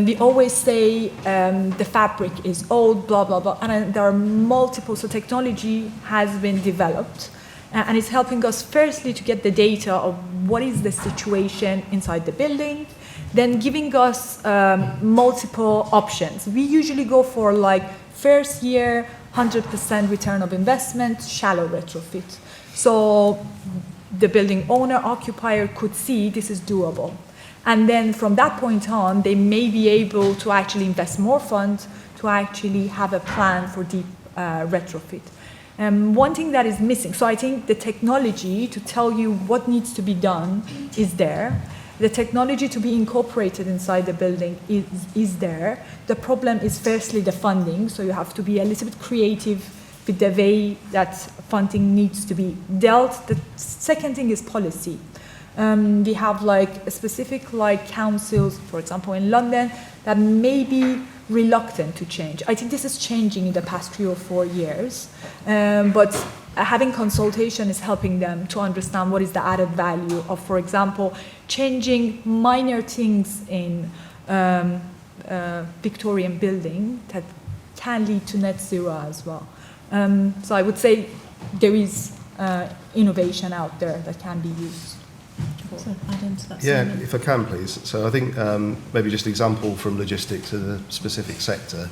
We always say the fabric is old, blah, blah, blah, and there are multiple, so technology has been developed. And it's helping us firstly to get the data of what is the situation inside the building, then giving us multiple options. We usually go for like first year, 100% return of investment, shallow retrofit. So the building owner, occupier could see this is doable. And then from that point on, they may be able to actually invest more funds to actually have a plan for deep retrofit. One thing that is missing, so I think the technology to tell you what needs to be done is there. The technology to be incorporated inside the building is there. The problem is firstly the funding, so you have to be a little bit creative with the way that funding needs to be dealt. The second thing is policy. We have like specific like councils, for example in London, that may be reluctant to change. I think this is changing in the past 3 or 4 years, but having consultation is helping them to understand what is the added value of, for example, changing minor things in Victorian building that can lead to net zero as well. So I would say there is innovation out there that can be used.
So add into that.
Yeah,
Simon.
if I can, please. So I think maybe just an example from logistics to the specific sector.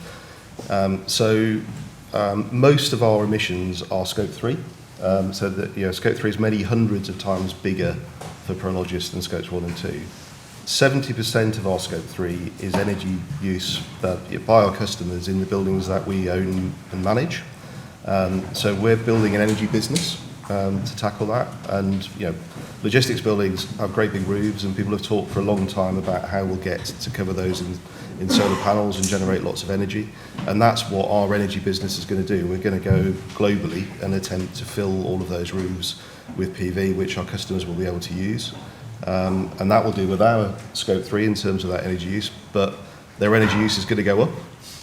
Most of our emissions are Scope 3. So that Scope 3 is many hundreds of times bigger for Prologis than Scopes 1 and 2. 70% of our Scope 3 is energy use by our customers in the buildings that we own and manage. So we're building an energy business to tackle that, and logistics buildings have great big roofs, and people have talked for a long time about how we'll get to cover those in solar panels and generate lots of energy, and that's what our energy business is going to do. We're going to go globally and attempt to fill all of those roofs with PV, which our customers will be able to use, and that will do with our Scope 3 in terms of that energy use, but their energy use is going to go up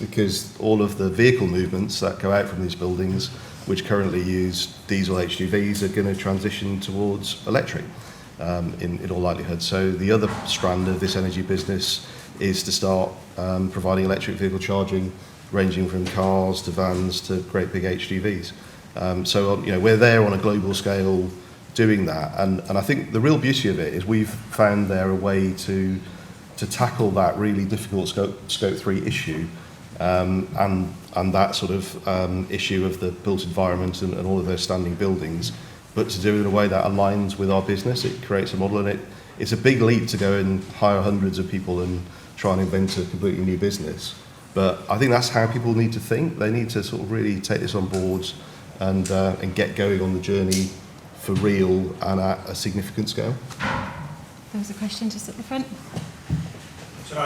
because all of the vehicle movements that go out from these buildings, which currently use diesel HGVs, are going to transition towards electric in all likelihood. So the other strand of this energy business is to start providing electric vehicle charging, ranging from cars to vans to great big HGVs. So we're there on a global scale doing that, and I think the real beauty of it is we've found there a way to tackle that really difficult Scope 3 issue, and that sort of issue of the built environment and all of those standing buildings, but to do it in a way that aligns with our business. It creates a model, and it's a big leap to go and hire hundreds of people and try and invent a completely new business. But I think that's how people need to think. They need to sort of really take this on board and get going on the journey for real and at a significant scale.
There was a question just at the front.
So,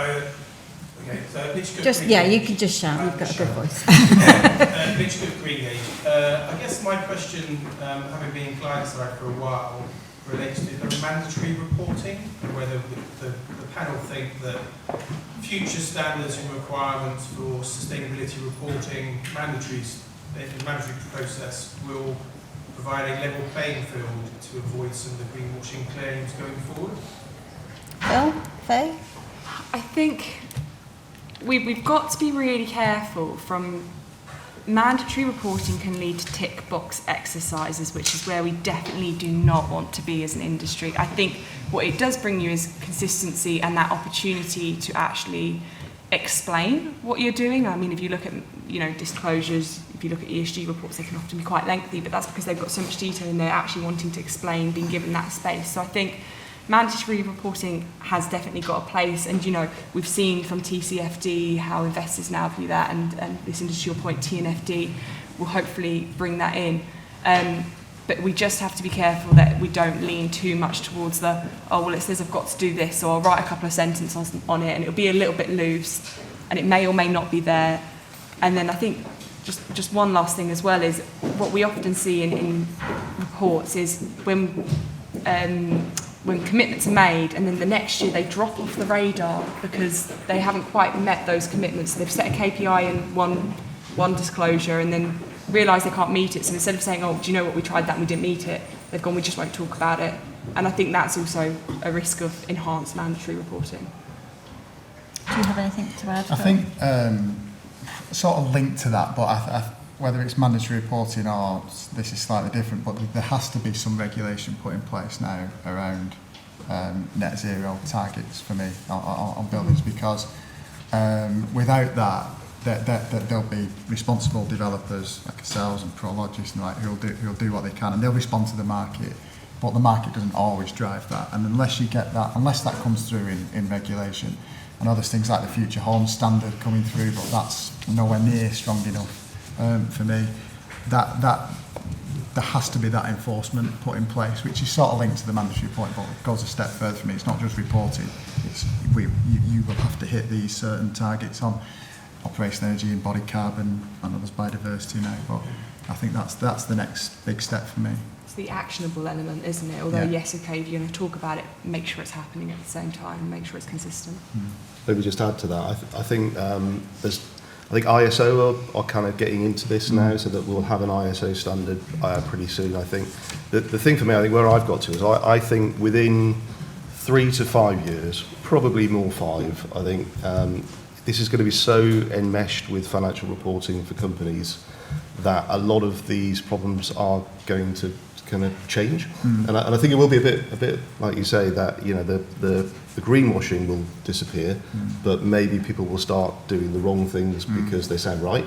okay, so Mitch Cook,
Just, yeah, you can just shout, you've got a good voice.
Mitch Cook, GreenGauge. I guess my question, having been in client side for a while, relates to the mandatory reporting, and whether the panel think that future standards and requirements for sustainability reporting, the mandatory process, will provide a level playing field to avoid some of the greenwashing claims going forward?
Phil? Faye?
I think we've got to be really careful. From mandatory reporting can lead to tick box exercises, which is where we definitely do not want to be as an industry. I think what it does bring you is consistency and that opportunity to actually explain what you're doing. I mean, if you look at disclosures, if you look at ESG reports, they can often be quite lengthy, but that's because they've got so much detail and they're actually wanting to explain, being given that space. So I think mandatory reporting has definitely got a place, and we've seen from TCFD how investors now view that, and this industrial point TNFD will hopefully bring that in. But we just have to be careful that we don't lean too much towards it says I've got to do this, or I'll write a couple of sentences on it, and it'll be a little bit loose, and it may or may not be there. And then I think just one last thing as well is what we often see in reports is when commitments are made and then the next year they drop off the radar because they haven't quite met those commitments. So they've set a KPI in one disclosure and then realise they can't meet it. So instead of saying, oh, do you know what, we tried that and we didn't meet it, they've gone, we just won't talk about it. And I think that's also a risk of enhanced mandatory reporting.
Do you have anything to add?
I think sort of linked to that, but whether it's mandatory reporting or this is slightly different, but there has to be some regulation put in place now around net zero targets for me on buildings, because without that, there'll be responsible developers like ourselves and Prologis and who'll do what they can, and they'll respond to the market, but the market doesn't always drive that. And unless that comes through in regulation, I know there's things like the Future Homes Standard coming through, but that's nowhere near strong enough for me. That there has to be that enforcement put in place, which is sort of linked to the mandatory point, but it goes a step further for me. It's not just reporting. You will have to hit these certain targets on operational energy, embodied carbon, and others biodiversity now. But I think that's the next big step for me.
It's the actionable element, isn't it? Although, yes, okay, if you're going to talk about it, make sure it's happening at the same time, make sure it's consistent.
Maybe just add to that. I think ISO are kind of getting into this now, so that we'll have an ISO standard pretty soon. I think the thing for me, I think where I've got to is I think within 3 to 5 years, probably more 5, I think this is going to be so enmeshed with financial reporting for companies that a lot of these problems are going to kind of change. And I think it will be a bit like you say, that the greenwashing will disappear, but maybe people will start doing the wrong things because they sound right,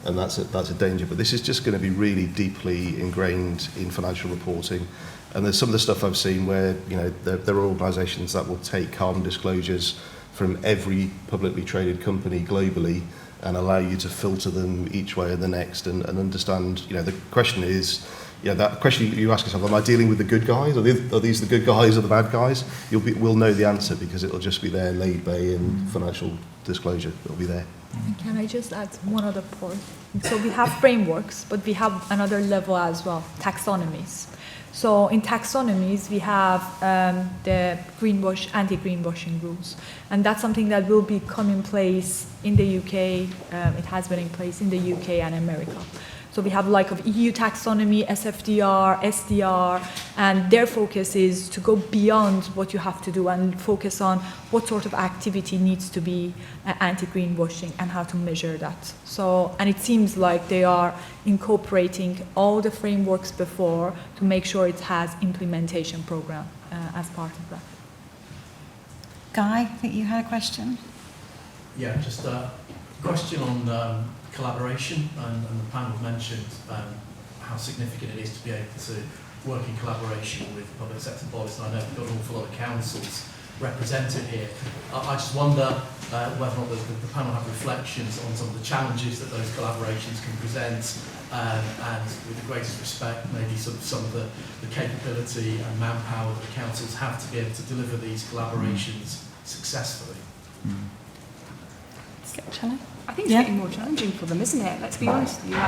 and that's a danger. But this is just going to be really deeply ingrained in financial reporting. And there's some of the stuff I've seen where there are organisations that will take carbon disclosures from every publicly traded company globally and allow you to filter them each way or the next, and understand. The question is, that question you ask yourself: am I dealing with the good guys? Are these the good guys or the bad guys? We'll know the answer, because it'll just be there, laid bay in financial disclosure. It'll be there.
Can I just add one other point? So we have frameworks, but we have another level as well, taxonomies. So in taxonomies, we have the anti-greenwashing rules. And that's something that will be coming in place in the UK. It has been in place in the UK and America. So we have like of EU taxonomy, SFDR, SDR, and their focus is to go beyond what you have to do and focus on what sort of activity needs to be anti-greenwashing and how to measure that. So, and it seems like they are incorporating all the frameworks before to make sure it has implementation program as part of that.
Guy, I think you had a question.
Yeah, just a question on collaboration, and the panel mentioned how significant it is to be able to work in collaboration with public sector bodies, and I know we've got an awful lot of councils represented here. I just wonder whether or not the panel have reflections on some of the challenges that those collaborations can present, and with the greatest respect, maybe some of the capability and manpower that the councils have to be able to deliver these collaborations successfully.
I think it's getting more challenging for them, isn't it? Let's be honest with you.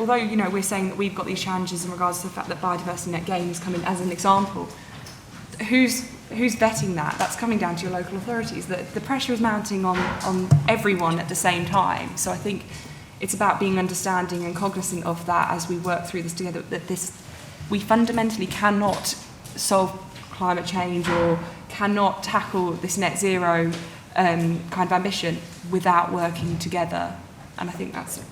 Although we're saying that we've got these challenges in regards to the fact that biodiversity net gain is coming as an example. Who's vetting that? That's coming down to your local authorities. The pressure is mounting on everyone at the same time. So I think it's about being understanding and cognizant of that as we work through this together. That we fundamentally cannot solve climate change or cannot tackle this net zero kind of ambition without working together, and I think that's it.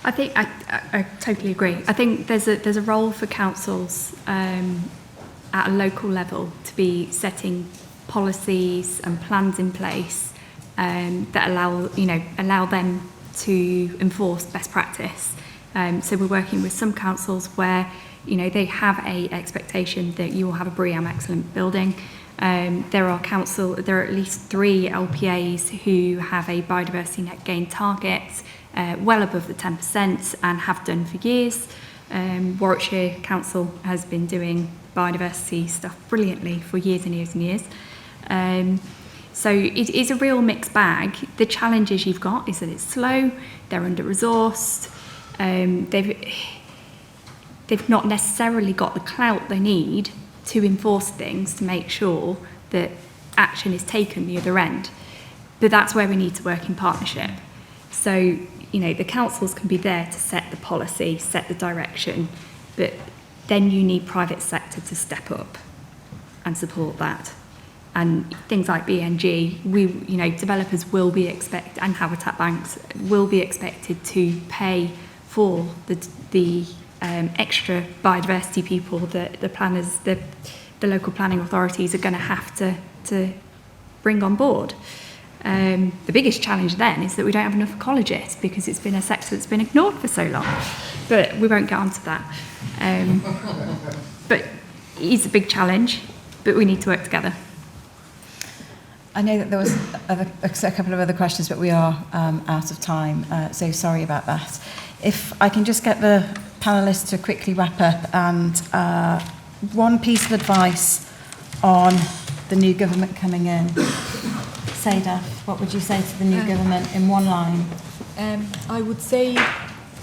I think I totally agree. I think there's a role for councils at a local level to be setting policies and plans in place that allow them to enforce best practice. So we're working with some councils where they have a expectation that you will have a BREEAM excellent building. There are at least 3 LPAs who have a biodiversity net gain target well above the 10% and have done for years. Warwickshire Council has been doing biodiversity stuff brilliantly for years and years and years. So it is a real mixed bag. The challenges you've got is that it's slow, they're under-resourced, they've not necessarily got the clout they need to enforce things, to make sure that action is taken the other end. But that's where we need to work in partnership. So, the councils can be there to set the policy, set the direction, but then you need private sector to step up and support that. and things like BNG, developers will be expected, and habitat banks will be expected to pay for the extra biodiversity people that the planners, the local planning authorities are going to have to bring on board. The biggest challenge then is that we don't have enough ecologists, because it's been a sector that's been ignored for so long. But we won't get onto that. But it's a big challenge, but we need to work together.
I know that there was a couple of other questions, but we are out of time, so sorry about that. If I can just get the panellists to quickly wrap up, and one piece of advice on the new government coming in. Sadaf, what would you say to the new government in one line?
I would say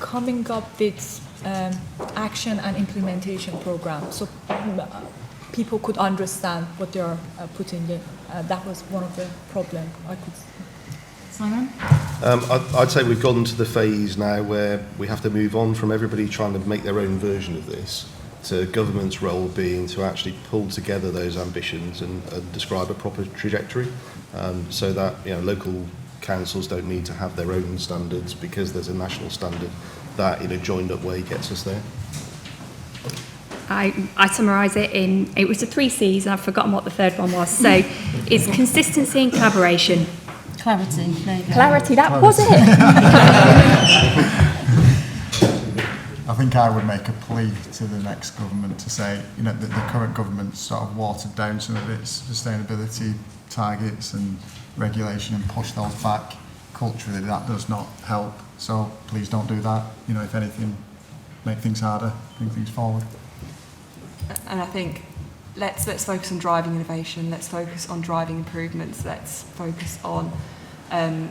coming up with action and implementation program, so people could understand what they are putting in. That was one of the problems I could.
Simon?
I'd say we've gone to the phase now where we have to move on from everybody trying to make their own version of this, to government's role being to actually pull together those ambitions and describe a proper trajectory, so that local councils don't need to have their own standards because there's a national standard that in a joined up way gets us there.
I summarise it in, it was the 3 C's, and I've forgotten what the third one was. So it's consistency and collaboration.
Clarity. There you go.
Clarity, that was it.
I think I would make a plea to the next government to say, that the current government's sort of watered down some of its sustainability targets and regulation and pushed those back. Culturally, that does not help. So please don't do that. If anything, make things harder, bring things forward.
And I think let's focus on driving innovation. Let's focus on driving improvements. Let's focus on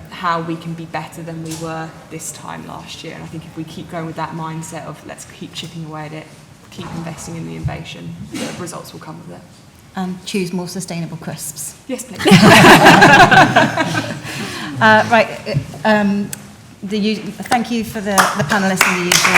how we can be better than we were this time last year. And I think if we keep going with that mindset of let's keep chipping away at it, keep investing in the innovation, the results will come with it.
And choose more sustainable crisps.
Yes, please.
Right. Thank you for the panellists and the usual.